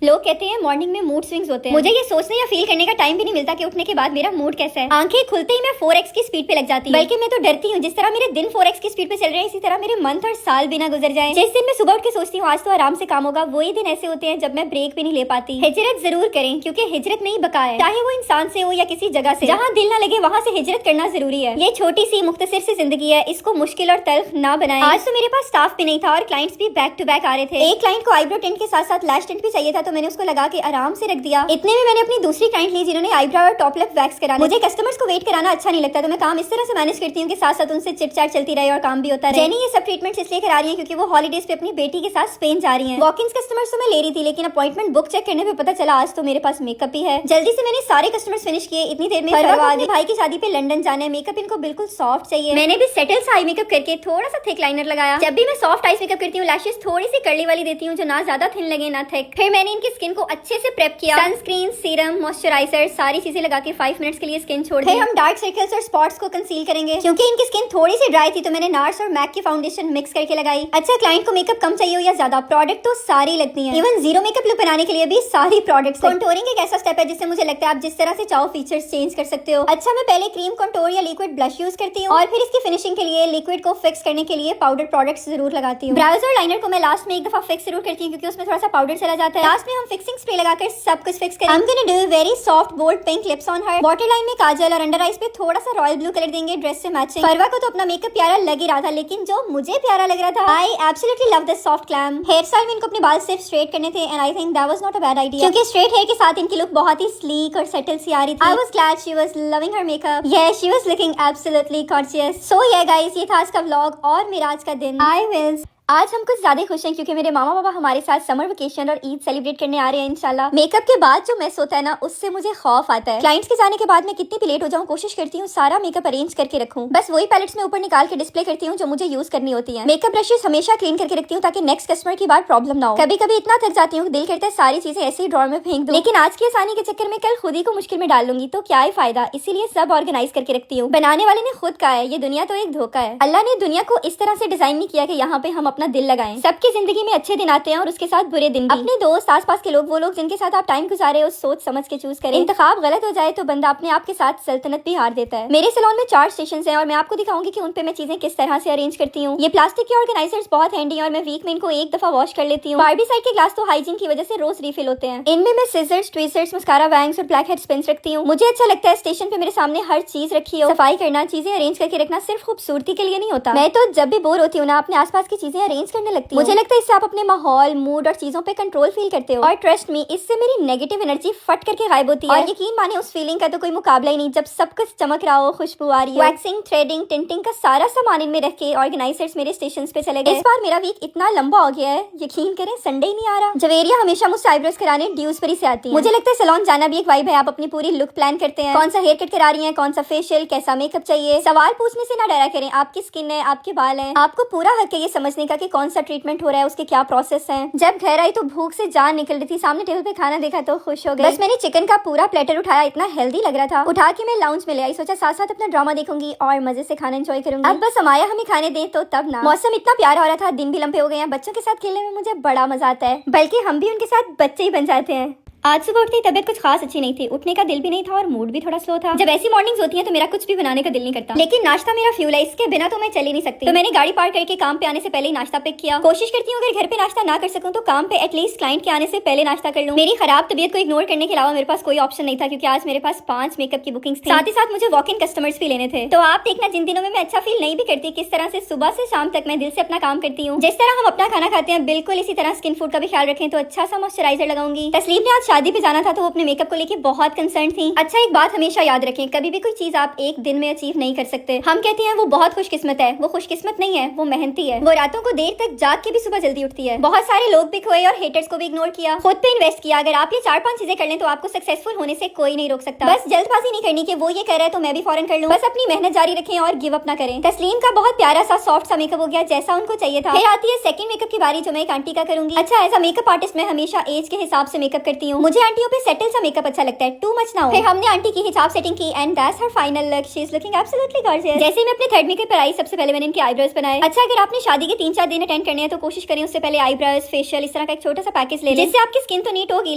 लोग कहते हैं मॉर्निंग में मूड स्विंग्स होते हैं। मुझे ये सोचने या फील करने का टाइम भी नहीं मिलता कि उठने के बाद मेरा मूड कैसा है। आंखें खुलते ही मैं 4x की स्पीड पे लग जाती हूँ। बल्कि मैं तो डरती हूँ, जिस तरह मेरे दिन 4x की स्पीड पे चल रहे हैं, इसी तरह मेरे मंथ और साल भी ना गुजर जाए। जिस दिन मैं सुबह उठ के सोचती हूँ आज तो आराम से काम होगा, वही दिन ऐसे होते हैं जब मैं ब्रेक भी नहीं ले पाती। हिजरत जरूर करें, क्योंकि हिजरत में ही बका है, चाहे वो इंसान से हो या किसी जगह से। जहाँ दिल ना लगे वहाँ से हिजरत करना जरूरी है। ये छोटी सी मुख्तसर सी जिंदगी है, इसको मुश्किल और तल्ख ना बनाएं। आज तो मेरे पास स्टाफ भी नहीं था और क्लाइंट्स भी बैक टू बैक आ रहे थे। एक क्लाइंट को आईब्रो टिंट के साथ साथ लैश टिंट भी चाहिए था, तो मैंने उसको लगा के आराम से रख दिया। इतने में मैंने अपनी दूसरी क्लाइंट ली जिन्होंने आईब्रो और टॉप लिप वैक्स कराना। मुझे कस्टमर्स को वेट कराना अच्छा नहीं लगता, तो मैं काम इस तरह से मैनेज करती हूँ कि साथ साथ उनसे चिट चैट चलती रहे और काम भी होता रहे। जेनी ये सब ट्रीटमेंट्स इसलिए करा रही है क्योंकि वो हॉलीडेज पे अपनी बेटी के साथ स्पेन जा रही हैं। वॉक-इन्स कस्टमर्स तो मैं ले रही थी, लेकिन अपॉइंटमेंट बुक चेक करने पे पता चला आज तो मेरे पास मेकअप ही है। जल्दी से मैंने सारे कस्टमर्स फिनिश किए। इतनी देर में अपने भाई की शादी पे लंदन जाना है। मेकअप इनको बिल्कुल सॉफ्ट चाहिए। मैंने भी सेटल सा आई मेकअप करके थोड़ा सा थिक लाइनर लगाया। जब भी मैं सॉफ्ट आईज मेकअप करती हूँ, लैशेस थोड़ी सी कर्ली वाली देती हूँ जो ना ज्यादा थिन लगे ना थिक। फिर मैंने इनकी स्किन को अच्छे से प्रेप किया। सनस्क्रीन, सीरम, मॉइस्चराइजर, सारी चीजें लगा के 5 मिनट्स के लिए स्किन छोड़ दी। फिर हम डार्क सर्कल्स और स्पॉट्स को कंसील करेंगे। क्योंकि इनकी स्किन थोड़ी सी ड्राई थी, तो मैंने नार्स और मैक की फाउंडेशन मिक्स करके लगाई। अच्छा, क्लाइंट को मेकअप कम चाहिए हो या ज्यादा, प्रोडक्ट तो सारी लगती है। इवन जीरो मेकअप लुक बनाने के लिए भी सारी प्रोडक्ट्स। कंटूरिंग एक ऐसा स्टेप है जिससे मुझे लगता है आप जिस तरह से चाहो फीचर्स चेंज कर सकते हो। अच्छा, मैं पहले क्रीम कंटूर या लिक्विड ब्लश यूज करती हूँ और फिर इसकी फिनिशिंग के लिए लिक्विड को फिक्स करने के लिए पाउडर प्रोडक्ट्स जरूर लगाती हूँ। ब्राउज और लाइनर को मैं लास्ट में एक दफा फिक्स जरूर करती हूँ क्योंकि उसमें थोड़ा सा पाउडर चला जाता है। लास्ट में हम फिक्सिंग स्प्रे लगाकर सब कुछ फिक्स करेंगे। I'm gonna do very soft bold pink lips on her। Water line में काजल और अंडर आईज पे थोड़ा सा रॉयल ब्लू कलर देंगे ड्रेस से मैचिंग। फरवा को तो अपना मेकअप प्यारा लग ही रहा था, लेकिन जो मुझे प्यारा लग रहा था, I absolutely love this soft glam। Hair style में इनको अपने बाल सिर्फ स्ट्रेट करने थे and I think that was not a bad idea क्योंकि स्ट्रेट हेयर के साथ इनकी लुक बहुत ही स्लीक और सेटल सी आ रही थी। I was glad she was loving her makeup। Yeah, she was looking absolutely gorgeous। So yeah guys, ये था आज का व्लॉग और मेरा आज का दिन। I will आज हम कुछ ज्यादा खुश हैं क्योंकि मेरे मामा पापा हमारे साथ समर वेकेशन और ईद सेलिब्रेट करने आ रहे हैं इंशाल्लाह। मेकअप के बाद जो मेस होता है ना, उससे मुझे खौफ आता है। क्लाइंट्स के जाने के बाद मैं कितनी भी लेट हो जाऊं, कोशिश करती हूँ सारा मेकअप अरेंज करके रखूं। बस वही पैलेट्स में ऊपर निकाल के डिस्प्ले करती हूँ जो मुझे यूज करनी होती है। मेकअप ब्रशेस हमेशा क्लीन करके रखती हूँ ताकि नेक्स्ट कस्टमर की बार प्रॉब्लम ना हो। कभी कभी इतना थक जाती हूँ, दिल करता है सारी चीजें ऐसे ही ड्रॉर में फेंक दूं, लेकिन आज की आसानी के चक्कर में कल खुद ही को मुश्किल में डाल लूंगी, तो क्या ही फायदा। इसीलिए सब ऑर्गेनाइज करके रखती हूँ। बनाने वाले ने खुद कहा है ये दुनिया तो एक धोखा है। अल्लाह ने दुनिया को इस तरह से डिजाइन नहीं किया कि यहाँ पे हम अपना दिल लगाएं। सबकी जिंदगी में अच्छे दिन आते हैं और उसके साथ बुरे दिन भी। अपने दोस्त, आसपास के लोग, वो लोग जिनके साथ आप टाइम गुजारे हो, सोच समझ के चूज करें। इंतखाब गलत हो जाए तो बंदा अपने आप के साथ सल्तनत भी हार देता है। मेरे सैलून में 4 स्टेशन हैं और मैं आपको दिखाऊंगी कि उन पे मैं चीजें किस तरह से अरेंज करती हूँ। ये प्लास्टिक के ऑर्गेनाइजर्स बहुत हैंडी है और मैं वीक में इनको एक दफा वॉश कर लेती हूँ। बार्बी साइड के ग्लास तो हाइजीन की वजह से रोज रिफिल होते हैं। इनमें मैं सिजर्स, ट्विजर्स, मस्कारा, वैंग्स और ब्लैक हेड स्पिन्स रखती हूँ। मुझे अच्छा लगता है स्टेशन पे मेरे सामने हर चीज रखी हो। सफाई करना, चीजें अरेंज करके रखना सिर्फ खूबसूरती के लिए नहीं होता। मैं तो जब भी बोर होती हूँ ना, अपने आसपास की चीजें अरेंज करने लगती हूँ। मुझे लगता है इससे आप अपने माहौल, मूड और चीजों पे कंट्रोल फील करते हो और ट्रस्ट मी, इससे मेरी नेगेटिव एनर्जी फट करके गायब होती है। और यकीन माने उस फीलिंग का तो कोई मुकाबला ही नहीं जब सब कुछ चमक रहा हो, खुशबू आ रही है। वैक्सिंग, थ्रेडिंग, टिंटिंग का सारा सामान इनमें रख के ऑर्गेनाइजर्स मेरे स्टेशन पे चले गए। इस बार मेरा वीक इतना लंबा हो गया है, यकीन करें संडे ही नहीं आ रहा। जवेरिया हमेशा मुझसे आईब्रोज कराने ड्यूसबरी से आती है। मुझे लगता है सैलून जाना भी एक वाइब है। आप अपनी पूरी लुक प्लान करते हैं, कौन सा हेयर कट करा रही है, कौन सा फेशियल, कैसा मेकअप चाहिए। सवाल पूछने से ना डरा करें, आपकी स्किन है, आपके बाल है, आपको पूरा हक है ये समझने का कि कौन सा ट्रीटमेंट हो रहा है, उसके क्या प्रोसेस है। जब घर आई तो भूख से जान निकल रही थी, सामने टेबल पे खाना देखा तो खुश हो गई। बस मैंने चिकन का पूरा प्लेटर उठाया, इतना हेल्दी लग रहा था। उठा के मैं लाउंज में ले आई, सोचा साथ साथ अपना ड्रामा देखूंगी और मजे से खाना एंजॉय करूंगी। अब बस समाया हमें खाने दे तो तब ना। मौसम इतना प्यारा हो रहा था, दिन भी लंबे हो गए हैं। बच्चों के साथ खेलने में मुझे बड़ा मजा आता है, बल्कि हम भी उनके साथ बच्चे ही बन जाते हैं। आज सुबह उठते ही तबीयत कुछ खास अच्छी नहीं थी, उठने का दिल भी नहीं था और मूड भी थोड़ा स्लो था। जब ऐसी मॉर्निंग्स होती हैं तो मेरा कुछ भी बनाने का दिल नहीं करता, लेकिन नाश्ता मेरा फ्यूल है, इसके बिना तो मैं चल ही नहीं सकती। तो मैंने गाड़ी पार्क करके काम पे आने से पहले ही नाश्ता पिक किया। कोशिश करती हूँ अगर घर पे नाश्ता ना कर सकूं तो काम पे एटलीस्ट क्लाइंट के आने से पहले नाश्ता कर लूं। मेरी खराब तबीयत को इग्नोर करने के अलावा मेरे पास कोई ऑप्शन नहीं था, क्योंकि आज मेरे पास 5 मेकअप की बुकिंग्स थी। साथ ही साथ मुझे वॉक इन कस्टमर्स भी लेने थे। तो आप देखना जिन दिनों में मैं अच्छा फील नहीं भी करती, किस तरह से सुबह से शाम तक मैं दिल से अपना काम करती हूँ। जिस तरह हम अपना खाना खाते हैं बिल्कुल इसी तरह स्किन फूड का भी ख्याल रखें। तो अच्छा सा मॉइस्चराइजर लगाऊंगी। तस्लीम ने आज शादी पे जाना था तो अपने मेकअप को लेके बहुत कंसर्न थी। अच्छा, एक बात हमेशा याद रखें, कभी भी कोई चीज आप एक दिन में अचीव नहीं कर सकते। हम कहते हैं वो बहुत खुशकिस्मत है, वो खुशकिस्मत नहीं है, वो मेहनती है। वो रातों को देर तक जाग के भी सुबह जल्दी उठती है। बहुत सारे लोग भी खोए और हेटर्स को भी इग्नोर किया, खुद पे इन्वेस्ट किया। अगर आप ये 4-5 चीजें कर लें तो आपको सक्सेसफुल होने से कोई नहीं रोक सकता। बस जल्दबाजी नहीं करनी कि वो ये कर रहा है तो मैं भी फौरन कर लूं। बस अपनी मेहनत जारी रखें और गिव अप ना करें। तस्लीम का बहुत प्यारा सा सॉफ्ट सा मेकअप हो गया, जैसा उनको चाहिए था। फिर आती है सेकंड मेकअप की बारी, जो मैं एक आंटी का करूंगी। अच्छा, एज अ मेकअप आर्टिस्ट मैं हमेशा एज के हिसाब से मेकअप करती हूँ। मुझे आंटियों पे सेटल सा मेकअप अच्छा लगता है, टू मच ना हो। फिर हमने आंटी की हिजाब सेटिंग की and that's her final look. She is looking absolutely gorgeous. जैसे मैं अपने थर्ड मेकअप पर आई, सबसे पहले मैंने इनके आईब्रोज बनाए। अच्छा, अगर आपने शादी के 3-4 दिन अटेंड करने हैं तो कोशिश करें उससे पहले आईब्रोज, फेशियल, इस तरह का एक छोटा सा पैकेज ले लें, जिससे आपकी स्किन तो नीट होगी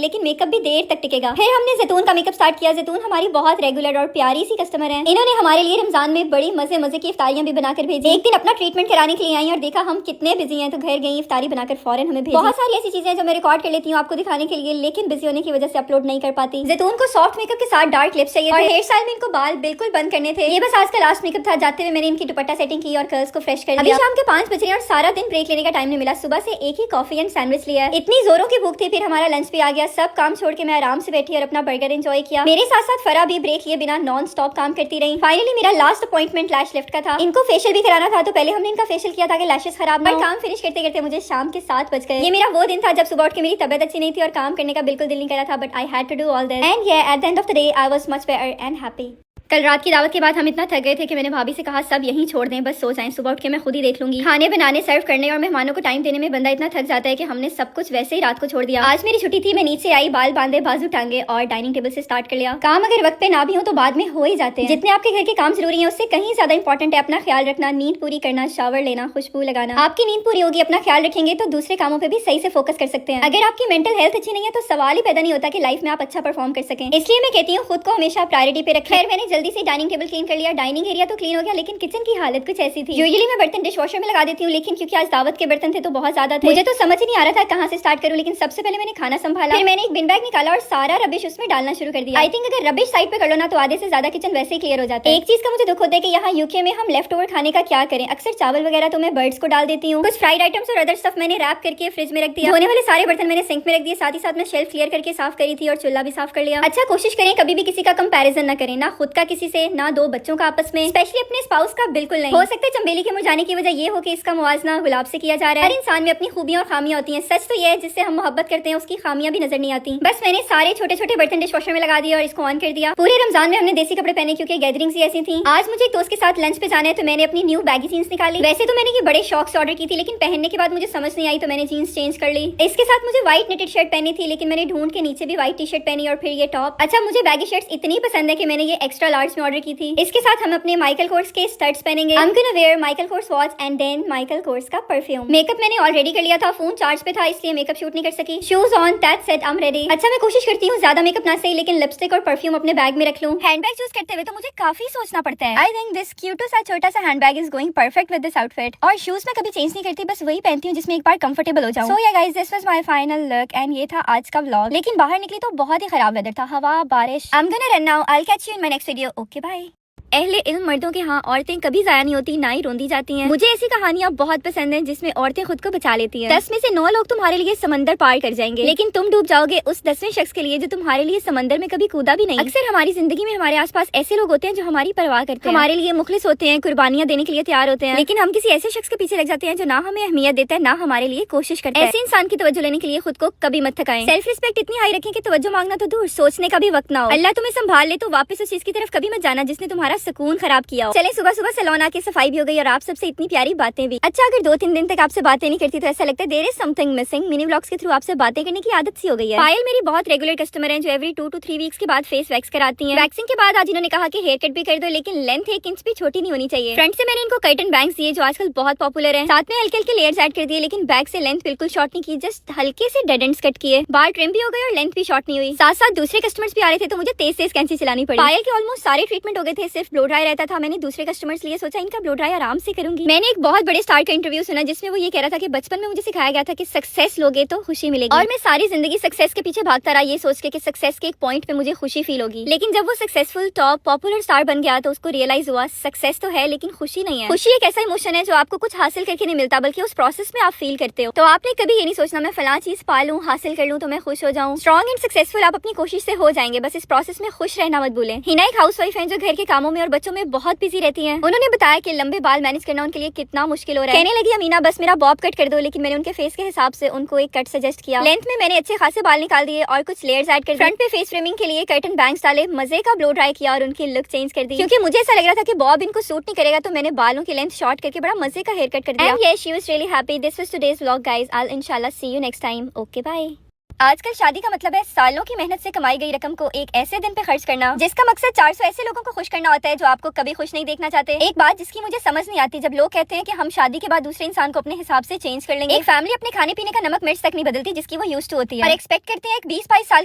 लेकिन मेकअप भी देर तक टिकेगा। फिर हमने जैतून का मेकअप स्टार्ट किया। जैतून हमारी बहुत रेगुलर और प्यारी सी कस्टमर है। इन्होंने हमारे लिए रमजान में बड़ी मजे मजे की इफ्तारियां भी बनाकर भेजी। एक दिन अपना ट्रीटमेंट कराने के लिए आई और देखा हम कितने बिजी हैं तो घर गई, इफ्तारी बनाकर फौरन हमें भेजी। बहुत सारी ऐसी चीजें जो मैं रिकॉर्ड कर लेती हूँ आपको दिखाने के लिए, लेकिन बिजी होने की वजह से अपलोड नहीं कर पाती। जैतून को सॉफ्ट मेकअप के साथ डार्क लिप्स चाहिए और हेयर स्टाइल में इनको बाल बिल्कुल बंद करने थे। ये बस आज का लास्ट मेकअप था। जाते हुए मैंने इनकी दुपट्टा सेटिंग की और कर्ल्स को फ्रेश कर दिया। अभी शाम के 5 बज रहे हैं और सारा दिन ब्रेक लेने का टाइम नहीं मिला। सुबह से एक ही कॉफी एंड सैंडविच लिया। इतनी जोरों की भूख थी, फिर हमारा लंच भी आ गया। सब काम छोड़ के मैं आराम से बैठी और अपना बर्गर एंजॉय किया। मेरे साथ साथ फरा भी ब्रेक लिए बिना नॉन स्टॉप काम करती रही। फाइनली मेरा लास्ट अपॉइंटमेंट लैश लिफ्ट का था। इनको फेशियल भी कराना था तो पहले हमने इनका फेशियल किया ताकि लैशेस खराब ना हो। काम फिनिश करते करते मुझे शाम के 7 बज गए। ये मेरा वो दिन था जब सुबह उठ के मेरी तबियत अच्छी नहीं थी और काम करने का बिल्कुल दिल नहीं कर रहा था, but I had to do all this and yeah, at the end of the day I was much better and happy। कल रात की दावत के बाद हम इतना थक गए थे कि मैंने भाभी से कहा सब यहीं छोड़ दें, बस सो जाएं, सुबह उठ के मैं खुद ही देख लूंगी। खाने बनाने, सर्व करने और मेहमानों को टाइम देने में बंदा इतना थक जाता है कि हमने सब कुछ वैसे ही रात को छोड़ दिया। आज मेरी छुट्टी थी, मैं नीचे आई, बाल बांधे, बाजू टांगे और डाइनिंग टेबल से स्टार्ट कर लिया। काम अगर वक्त पे ना भी हो तो बाद में हो ही जाते हैं। जितने आपके घर के काम जरूरी है उससे कहीं ज्यादा इंपॉर्टेंट है अपना ख्याल रखना, नींद पूरी करना, शावर लेना, खुशबू लगाना। आपकी नींद पूरी होगी, अपना ख्याल रखेंगे तो दूसरे कामों पर भी सही से फोकस कर सकते हैं। अगर आपकी मेंटल हेल्थ अच्छी नहीं है तो सवाल ही पैदा नहीं होता कि लाइफ में आप अच्छा परफॉर्म कर सकें। इसलिए मैं कहती हूँ खुद को हमेशा प्रायोरिटी पे रखें। मैंने जल्दी से डाइनिंग टेबल क्लीन कर लिया। डाइनिंग एरिया तो क्लीन हो गया लेकिन किचन की हालत कुछ ऐसी थी। यूजुअली मैं बर्तन डिश वॉशर में लगा देती हूँ, लेकिन क्योंकि आज दावत के बर्तन थे तो बहुत ज्यादा थे। मुझे तो समझ ही नहीं आ रहा था कहाँ से स्टार्ट करूँ, लेकिन सबसे पहले मैंने खाना संभाला। फिर मैंने एक बिन बैग निकाला और सारा रबिश उसमें डालना शुरू कर दिया। आई थिंक अगर रबिश साइड पे कर लो ना तो आधे से ज्यादा किचन वैसे ही क्लियर हो जाता है। एक चीज का मुझे दुख होता है कि यहाँ यूके में हम लेफ्ट ओवर खाने का क्या करें। अक्सर चावल वगैरह तो मैं बर्ड्स को डाल देती हूँ। कुछ फ्राइड आइटम्स और अदर स्टफ मैंने रैप करके फ्रिज में रख दिया। होने वाले सारे बर्तन मैंने सिंक में रख दिए, साथ ही साथ मैं शेल्फ क्लियर करके साफ करी थी और चूल्हा भी साफ कर लिया। अच्छा, कोशिश करें कभी भी किसी का कंपैरिजन न करें, ना खुद का किसी से, ना दो बच्चों का आपस में, स्पेशली अपने स्पाउस का बिल्कुल नहीं। हो सकता है चंबेली के मुरझाने की वजह ये हो कि इसका मुआवजा गुलाब से किया जा रहा है। हर इंसान में अपनी खूबियां और खामियां होती हैं। सच तो ये है जिससे हम मोहब्बत करते हैं उसकी खामियां भी नजर नहीं आती। बस मैंने सारे छोटे छोटे बर्तन डिश वॉशर में लगा दिए और इसको ऑन कर दिया। पूरे रमजान में हमने देसी कपड़े पहने क्योंकि गैदरिंग्स ही ऐसी थी। आज मुझे एक दोस्त के साथ लंच पे जाना है तो मैंने अपनी न्यू बैगी जीन्स निकाली। वैसे तो मैंने ये बड़े शौक से ऑर्डर की थी, लेकिन पहनने के बाद मुझे समझ नहीं आई तो मैंने जीन्स चेंज कर ली। इसके साथ मुझे व्हाइट नेटेड शर्ट पहनी थी, लेकिन मैंने ढूंढ के नीचे भी व्हाइट टी शर्ट पहनी और फिर ये टॉप। अच्छा, मुझे बैगी शर्ट्स इतनी पसंद है कि मैंने ये एक्स्ट्रा लार्ज में ऑर्डर की थी। इसके साथ हम अपने माइकल कोर्स के स्टड्स पहनेंगे। I'm gonna wear Michael Kors watch and then Michael Kors का परफ्यूम। मेकअप मैंने ऑलरेडी कर लिया था, फोन चार्ज पे था इसलिए मेकअप शूट नहीं कर सकी। Shoes on, that's it, I am ready. अच्छा, मैं कोशिश करती हूँ ज्यादा मेकअप ना सही लेकिन लिपस्टिक और परफ्यूम अपने बैग में रख लूं। हैंडबैग चूज करते हुए तो मुझे काफी सोचना पड़ता है। आई थिंक दिस क्यूट सा छोटा सा handbag is going perfect with this outfit. और शूज मैं कभी चेंज नहीं करती, बस वही पहनती हूँ जिसमें एक बार कंफर्टेबल हो जाऊं। सो yeah guys, this was my final look and ये था आज का व्लॉग। लेकिन बाहर निकली तो बहुत ही खराब वेदर था, हवा, बारिश। I am gonna run now, I will catch you in my next video. Okay, bye. अहले इल्म मर्दों के यहाँ औरतें कभी जाया नहीं होती, ना ही रोंदी जाती हैं। मुझे ऐसी कहानियां बहुत पसंद हैं जिसमें औरतें खुद को बचा लेती हैं। 10 में से 9 लोग तुम्हारे लिए समंदर पार कर जाएंगे, लेकिन तुम डूब जाओगे उस 10वें शख्स के लिए जो तुम्हारे लिए समंदर में कभी कूदा भी नहीं। अक्सर हमारी जिंदगी में हमारे आसपास ऐसे लोग होते हैं जो हमारी परवाह करते हैं, हमारे लिए मुखलिस होते हैं, कुर्बानियां देने के लिए तैयार होते हैं, लेकिन हम किसी ऐसे शख्स के पीछे लग जाते हैं जो ना हमें अहमियत देता है, ना हमारे लिए कोशिश करता है। ऐसे इंसान की तवज्जो लेने के लिए खुद को कभी मत थकाएं। सेल्फ रिस्पेक्ट इतनी हाई रखें कि तवज्जो मांगना तो दूर, सोचने का भी वक्त ना हो। अल्लाह तुम्हें संभाल ले तो वापस उस चीज की तरफ कभी मत जाना जिसने तुम्हारा सुकून खराब किया। चले, सुबह सुबह सैलून आके सफाई भी हो गई और आप सबसे इतनी प्यारी बातें भी। अच्छा, अगर 2-3 दिन तक आपसे बातें नहीं करती तो ऐसा लगता है there is something missing. Mini vlogs के थ्रू आपसे बातें करने की आदत सी हो गई है। पायल मेरी बहुत रेगुलर कस्टमर है जो एवरी 2 to 3 वीक्स के बाद फेस वैक्स कराती हैं। वैक्सिंग के बाद आज इन्होंने कहा कि हेयर कट भी कर दो, लेकिन लेंथ 1 इंच भी छोटी नहीं होनी चाहिए। फ्रंट से मैंने इनको कर्टन बैंग्स दिए जो आजकल बहुत पॉपुलर है, साथ में हल्के हल्के लेयर्स ऐड कर दिए, लेकिन बैक से लेंथ बिल्कुल शॉर्ट नहीं की, जस्ट हल्के से डेड एंड्स कट किए। बाल ट्रिम भी हो गए और लेंथ भी शॉर्ट नहीं हुई। साथ साथ दूसरे कस्टमर्स भी आ रहे थे तो मुझे तेज तेज कैंची चलानी पड़ी। पायल के ऑलमोस्ट सारे ट्रीटमेंट हो गए थे, सिर्फ ब्लो ड्राई रहता था। मैंने दूसरे कस्टमर्स लिए सोचा इनका ब्लो ड्राई आराम से करूंगी। मैंने एक बहुत बड़े स्टार का इंटरव्यू सुना जिसमें वो ये कह रहा था कि बचपन में मुझे सिखाया गया था कि सक्सेस लोगे तो खुशी मिलेगी, और मैं सारी जिंदगी सक्सेस के पीछे भागता रहा ये सोच के कि सक्सेस के एक पॉइंट पे मुझे खुशी फील होगी। लेकिन जब वो सक्सेसफुल टॉप पॉपुलर स्टार बन गया तो उसको रियलाइज हुआ सक्सेस तो है लेकिन खुशी नहीं है। खुशी एक ऐसा इमोशन है जो आपको कुछ हासिल करके नहीं मिलता, बल्कि उस प्रोसेस में आप फील करते हो। तो आपने कभी ये नहीं सोचना मैं फलां चीज पा लूं, हासिल कर लूं तो मैं खुश हो जाऊं। स्ट्रॉन्ग एंड सक्सेसफुल आप अपनी कोशिश से हो जाएंगे, बस इस प्रोसेस में खुश रहना मत भूलें। हिना एक हाउसवाइफ है जो घर के कामों में और बच्चों में बहुत बिजी रहती है। उन्होंने बताया कि लंबे बाल मैनेज करना उनके लिए कितना मुश्किल हो रहा है। कहने लगी अमीना बस मेरा बॉब कट कर दो, लेकिन मैंने उनके फेस के हिसाब से उनको एक कट सजेस्ट किया। लेंथ में मैंने अच्छे खासे बाल निकाल दिए और कुछ लेयर्स ऐड कर दिए। फ्रंट पे फेस फ्रेमिंग के लिए कर्टन बैंग्स डाले, मजे का ब्लो ड्राई किया और उनकी लुक चेंज कर दी। क्योंकि मुझे ऐसा लग रहा था कि बॉब इनको सूट नहीं करेगा तो मैंने बालों की लेंथ शॉर्ट करके बड़ा मजे का हेयर कट कर दिया। And yes, she was really happy. This was today's vlog guys. I will इंशाल्लाह see you next time. Okay, bye. आजकल शादी का मतलब है सालों की मेहनत से कमाई गई रकम को एक ऐसे दिन पे खर्च करना जिसका मकसद 400 ऐसे लोगों को खुश करना होता है जो आपको कभी खुश नहीं देखना चाहते। एक बात जिसकी मुझे समझ नहीं आती, जब लोग कहते हैं कि हम शादी के बाद दूसरे इंसान को अपने हिसाब से चेंज कर लेंगे। एक फैमिली अपने खाने पीने का नमक मिर्च तक नहीं बदलती जिसकी वो यूज्ड टू होती है, और एक्सपेक्ट करते हैं एक 20-22 साल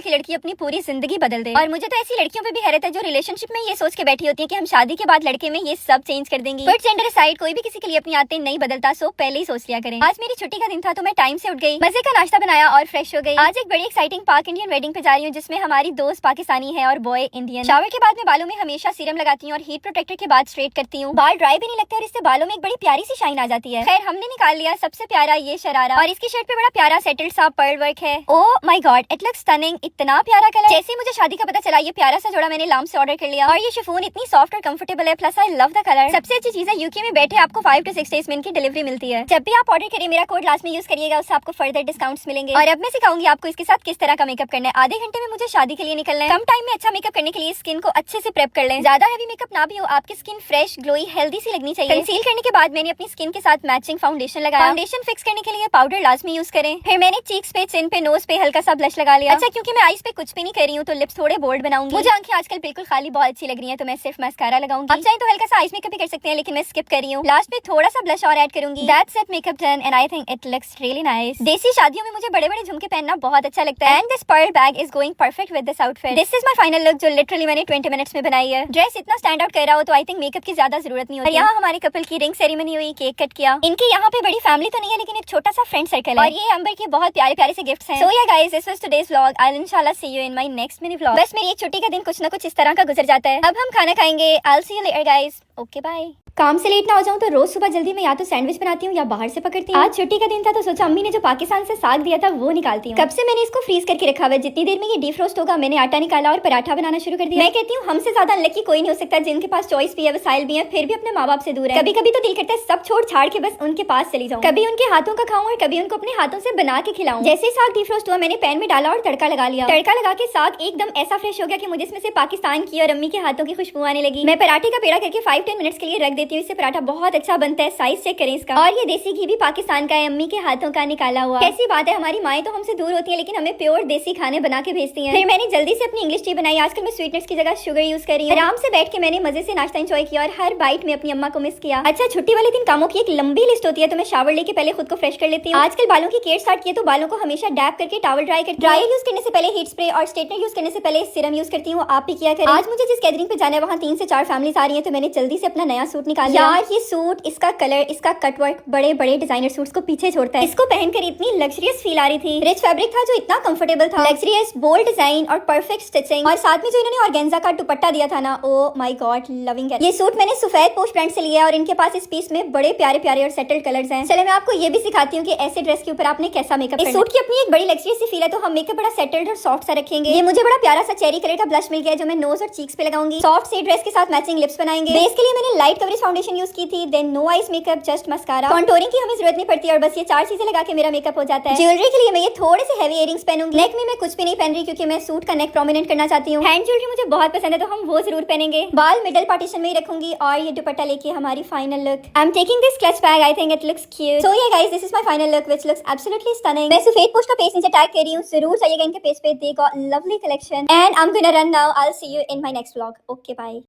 की लड़की अपनी पूरी जिंदगी बदल दे। और मुझे तो ऐसी लड़कियों पे भी हैरत है जो रिलेशनशिप में ये सोच के बैठी होती है कि हम शादी के बाद लड़के में ये सब चेंज कर देंगी। बट जेंडर साइड कोई भी किसी के लिए अपनी आदतें नहीं बदलता, सो पहले ही सोच लिया करें। आज मेरी छुट्टी का दिन था तो मैं टाइम से उठ गई, मजे का नाश्ता बनाया और फ्रेश हो गई। आज एक बड़ी एक्साइटिंग इंडियन वेडिंग पे जा रही हूँ जिसमें हमारी दोस्त पाकिस्तानी है और बॉय इंडियन। शावर के बाद मैं बालों में हमेशा सीरम लगाती हूँ और हीट प्रोटेक्टर के बाद स्ट्रेट करती हूँ। बाल ड्राई भी नहीं लगते और इससे बालों में एक बड़ी प्यारी सी शाइन आ जाती है। खैर हमने निकाल लिया सबसे प्यारा ये शरारा, और इसकी शर्ट पे बड़ा प्यारा सेटल्ड सा पर्ल वर्क है। Oh my God, it looks stunning, इतना प्यारा कलर। जैसे मुझे शादी का पता चला ये प्यारा सा जोड़ा मैंने लाम से ऑर्डर कर लिया, और ये शिफॉन इतनी सॉफ्ट और कंफर्टेबल है, plus I love the colour. सबसे अच्छी चीज है यूके में बैठे आपको 5 to 6 डेज में इनकी डिलीवरी मिलती है। जब भी आप ऑर्डर करिए मेरा कोड लास्ट में यूज करिएगा, उससे आपको फर्दर डिस्काउंट्स मिलेंगे। और अब मैं सिखाऊंगी आपको इसके साथ किस तरह का मेकअप करना है। आधे घंटे में मुझे शादी के लिए निकलना है। कम टाइम में अच्छा मेकअप करने के लिए स्किन को अच्छे से प्रेप कर लें। ज्यादा हेवी मेकअप ना भी हो, आपकी स्किन फ्रेश ग्लोई हेल्दी सी लगनी चाहिए। कंसील करने के बाद मैंने अपनी स्किन के साथ मैचिंग फाउंडेशन लगाया। फाउंडेशन फिक्स करने के लिए पाउडर लाजमी यूज करें। फिर मैंने चीक्स पे, चिन पे, नोज पे हल्का सा ब्लश लगा लिया। अच्छा क्योंकि मैं आईज पे कुछ भी नहीं कर रही हूँ तो लिप्स थोड़े बोल्ड बनाऊंगी। मुझे आंखें आजकल बिल्कुल खाली बहुत अच्छी लग रही है तो मैं सिर्फ मस्कारा लगाऊंगी। आप चाहे तो हल्का सा आईज मेकअप भी कर सकते हैं लेकिन मैं स्किप कर रही हूँ। लास्ट में थोड़ा सा ब्लश और ऐड करूंगी। That's it, makeup done and I think it looks really nice. देसी शादियों में मुझे बड़े बड़े झुमके पहनना बहुत अच्छा लगता है। And this pearl bag is going perfect with this outfit. This is my final look जो लिटरली मैंने 20 मिनट्स में बनाई है। ड्रेस इतना स्टैंड आउट कर रहा हो तो आई थिंक मेकअप की ज्यादा जरूरत नहीं होती। और यहाँ हमारे कपल की रिंग सेरेमनी हुई, केक कट किया। इनके यहाँ पे बड़ी फैमिली तो नहीं है लेकिन एक छोटा सा फ्रेंड सर्कल है, और ये अंबर के बहुत प्यारे प्यारे से गिफ्ट्स हैं। So yeah guys, this was today's vlog. I will इंशाल्लाह see you in my next mini vlog. बस मेरी एक छुट्टी का दिन कुछ ना कुछ इस तरह का गुजर जाता है। अब हम खाना खाएंगे। I will see you later guys. Okay bye. काम से लेट ना हो जाऊं तो रोज सुबह जल्दी मैं या तो सैंडविच बनाती हूँ या बाहर से पकड़ती हूँ। आज छुट्टी का दिन था तो सोचा अम्मी ने जो पाकिस्तान से साग दिया था वो निकालती हूँ। कब से मैंने इसको फ्रीज करके रखा हुआ है, जितनी देर में ये डीफ्रोस्ट होगा मैंने आटा निकाला और पराठा बनाना शुरू कर दिया। मैं कहती हूँ हमसे ज्यादा अनलकी कोई नहीं हो सकता जिनके पास चॉइस भी है, वसाइल भी है, फिर भी अपने माँ बाप से दूर है। कभी कभी तो दिल करता है सब छोड़ छाड़ के बस उनके पास चली जाऊँ, कभी उनके हाथों का खाऊं और कभी उनको अपने हाथों से बना के खिलाऊं। जैसे साग डीफ्रोस्ट हुआ मैंने पैन में डाला और तड़का लगा लिया। तड़का लगा के साग एकदम ऐसा फ्रेश हो गया कि मुझे इसमें से पाकिस्तान की और अम्मी के हाथों की खुशबू आने लगी। मैं पराठे का पेड़ा करके 5-10 मिनट्स के लिए रख देती हूँ। इससे पराठा बहुत अच्छा बनता है। साइज चेक करें इसका। और ये देसी घी भी पाकिस्तान का है, अम्मी के हाथों का निकाला हुआ। कैसी बात है, हमारी माएं तो हमसे दूर होती है लेकिन हमें प्योर देसी खाने बना के भेजती हैं। फिर मैंने जल्दी से अपनी इंग्लिश टी बनाई। आजकल मैं स्वीटनेस की जगह शुगर यूज कर रही हूँ। आराम से बैठ के मैंने मजे से नाश्ता एंजॉय किया और हर बाइट में अपनी अम्मा को मिस किया। अच्छा छुट्टी वाले दिन कामों की एक लंबी लिस्ट होती है तो मैं शावर लेके पहले खुद को फ्रेश कर लेती हूँ। आजकल बालों की केयर स्टार्ट किए तो बालों को हमेशा डैप करके टॉवल ड्राई कर ड्रायर यूज करने से पहले हीट स्प्रे और स्ट्रेटनर यूज करने से पहले सीरम यूज करती हूँ। आप भी किया करें। आज मुझे जिस गैदरिंग पे जाना है वहाँ 3 से 4 फैमिलीज आ रही है तो मैंने जल्दी से अपना नया सूट निकाल लिया। यार ये सूट, इसका कलर, इसका कटवर्क बड़े बड़े डिजाइनर सूट्स को पीछे छोड़ता है। इसको पहनकर इतनी लग्जरियस फील आ रही थी। रिच फैब्रिक था जो इतना कंफर्टेबल था, लग्जरियस बोल्ड डिजाइन और परफेक्ट स्टिचिंग, और साथ में जो इन्होंने ऑर्गेन्जा का दुपट्टा दिया था ना, oh my God loving it. ये सूट मैंने सफेद पोस्ट ब्रांड से लिया और इनके पास इस पीस में बड़े प्यारे प्यारे और सेटल्ड कलर्स हैं। चलो मैं आपको ये भी सिखाती हूँ कि ऐसे ड्रेस के ऊपर आपने कैसा मेकअप करना है। इस सूट की अपनी एक बड़ी लग्जरियस सी फील है तो हम मेकअप बड़ा सेटल्ड और सॉफ्ट सा रखेंगे। ये मुझे बड़ा प्यारा सा चेरी कलर का ब्लश मिल गया जो मैं नोज और चीक्स पे लगाऊंगी। सॉफ्ट से ड्रेस के साथ मैचिंग लिप्स बनाएंगे। बेस के लिए मैंने लाइट कवरेज फाउंडेशन यूज की थी, then no eyes makeup, just mascara. Contouring की हमें जरूरत नहीं पड़ती और बस ये 4 चीजें लगा के मेरा मेकअप हो जाता है। ज्वेलरी के लिए मैं ये थोड़े से हेवी इयरिंग्स पहनूंगी। नेक में मैं कुछ भी नहीं पहन रही क्योंकि मैं सूट का नेक प्रोमिनेंट करना चाहती हूँ। हैंड ज्वेलरी मुझे बहुत पसंद है तो हम वो जरूर पहनेंगे। बाल मिडल पार्टीशन में ही रखूंगी और ये दुपट्टा लेके हमारी final look. I am taking this clutch bag, I think it looks cute. So ये guys, this is my final look which looks absolutely stunning. मैं सफेद पोस्ट का पेज नीचे टैग कर रही हूँ, जरूर जाइएगा इनके पेज पे, they got lovely collection and I am gonna run now. I will see you in my next vlog. Okay bye.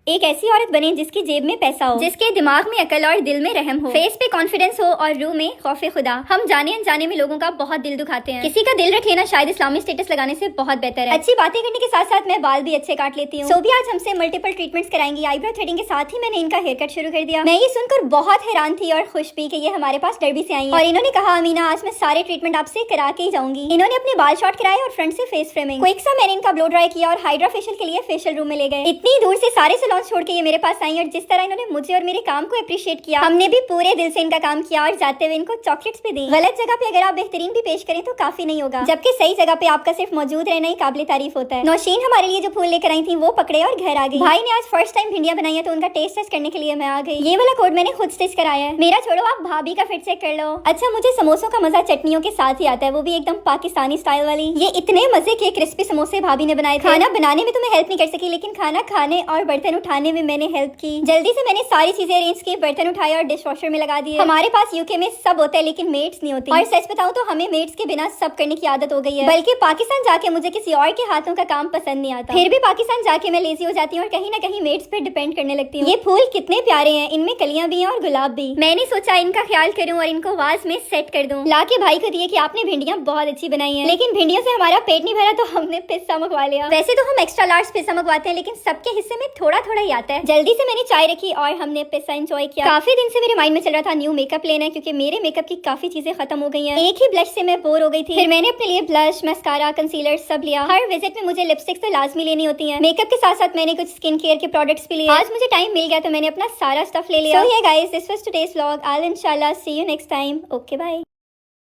एक ऐसी औरत बने जिसकी जेब में पैसा हो, जिसके दिमाग में अकल और दिल में रहम हो, फेस पे कॉन्फिडेंस हो और रूह में खौफे खुदा। हम जाने अनजाने में लोगों का बहुत दिल दुखाते हैं। किसी का दिल रख लेना शायद इस्लामी स्टेटस लगाने से बहुत बेहतर है। अच्छी बातें करने के साथ साथ मैं बाल भी अच्छे काट लेती हूँ। सो भी आज हमसे मल्टीपल ट्रीटमेंट्स कराएंगी। आईब्रो थ्रेडिंग के साथ ही मैंने इनका हेयर कट शुरू कर दिया। मैं ये सुनकर बहुत हैरान थी और खुश भी कि ये हमारे पास डरबी से आई है और इन्होंने कहा अमीना आज मैं सारे ट्रीटमेंट आपसे करा के ही जाऊंगी। इन्होंने अपने बाल शॉर्ट कराए और फ्रंट से फेस फ्रेमिंग। क्विक सा मैंने इनका ब्लो ड्राई किया और हाइड्रा फेशियल के लिए फेशियल रूम में ले गए। इतनी दूर से सारे सैलून छोड़ के ये मेरे पास आई और जिस तरह इन्होंने मुझे और मेरे काम को अप्रिशिएट किया, हमने भी पूरे दिल से इनका काम किया और जाते हुए इनको चॉकलेट्स भी दी। गलत जगह पे अगर आप बेहतरीन भी पेश करें तो काफी नहीं होगा, जबकि सही जगह पे आपका सिर्फ मौजूद रहना ही काबिल तारीफ होता है। नौशीन हमारे लिए जो फूल लेकर आई थी वो पकड़े और घर आ गई। भाई ने आज फर्स्ट टाइम भिंडियां बनाई है तो उनका टेस्ट टेस्ट करने के लिए मैं आ गई। ये वाला कोड मैंने खुद स्टिच कराया है। मेरा छोड़ो, आप भाभी का फिट चेक कर लो। अच्छा मुझे समोसों का मजा चटनियों के साथ ही आता है, वो भी एकदम पाकिस्तानी स्टाइल वाली। ये इतने मजे के क्रिस्पी समोसे भाभी ने बनाए थे। खाना बनाने में तो मैं हेल्प नहीं कर सकी लेकिन खाना खाने और बर्तन उठाने में मैंने हेल्प की। जल्दी से मैंने सारी चीजें अरेंज की, बर्तन उठाए और डिश वॉशर में लगा दिए। हमारे पास यूके में सब होता है लेकिन मेड्स नहीं होती, और सच बताऊं तो हमें मेड्स के बिना सब करने की आदत हो गई है। बल्कि पाकिस्तान जाके मुझे किसी और के हाथों का काम पसंद नहीं आता, फिर भी पाकिस्तान जाके मैं लेजी हो जाती हूँ और कहीं ना कहीं मेड्स पे डिपेंड करने लगती हूँ। ये फूल कितने प्यारे हैं, इनमें कलियां भी हैं और गुलाब भी। मैंने सोचा इनका ख्याल करूँ और इनको वाज में सेट कर दूं। लाके भाई को दिए कि आपने भिंडियां बहुत अच्छी बनाई हैं, लेकिन भिंडियों से हमारा पेट नहीं भरा तो हमने पिज्जा मंगवा लिया। वैसे तो हम एक्स्ट्रा लार्ज पिज्जा मंगवाते हैं लेकिन सबके हिस्से में थोड़ा थोड़ा ही आता है। जल्दी से मैंने चाय रखी और हमने पिज्जा एंजॉय किया। काफी दिन से मेरे माइंड में चल रहा था न्यू मेकअप लेना है, क्योंकि मेरे मेकअप की काफी चीजें खत्म हो गई हैं। एक ही ब्लश से मैं बोर हो गई थी। फिर मैंने अपने लिए ब्लश, मस्कारा, कंसीलर सब लिया। हर विजिट में मुझे लिपस्टिक तो लाजमी लेनी होती है। मेकअप के साथ साथ मैंने कुछ स्किन केयर के प्रोडक्ट्स भी लिए। आज मुझे टाइम मिल गया तो मैंने अपना सारा स्टफ ले लिया। So yeah guys, this was today's vlog. I'll inshallah see you next time. Okay, bye.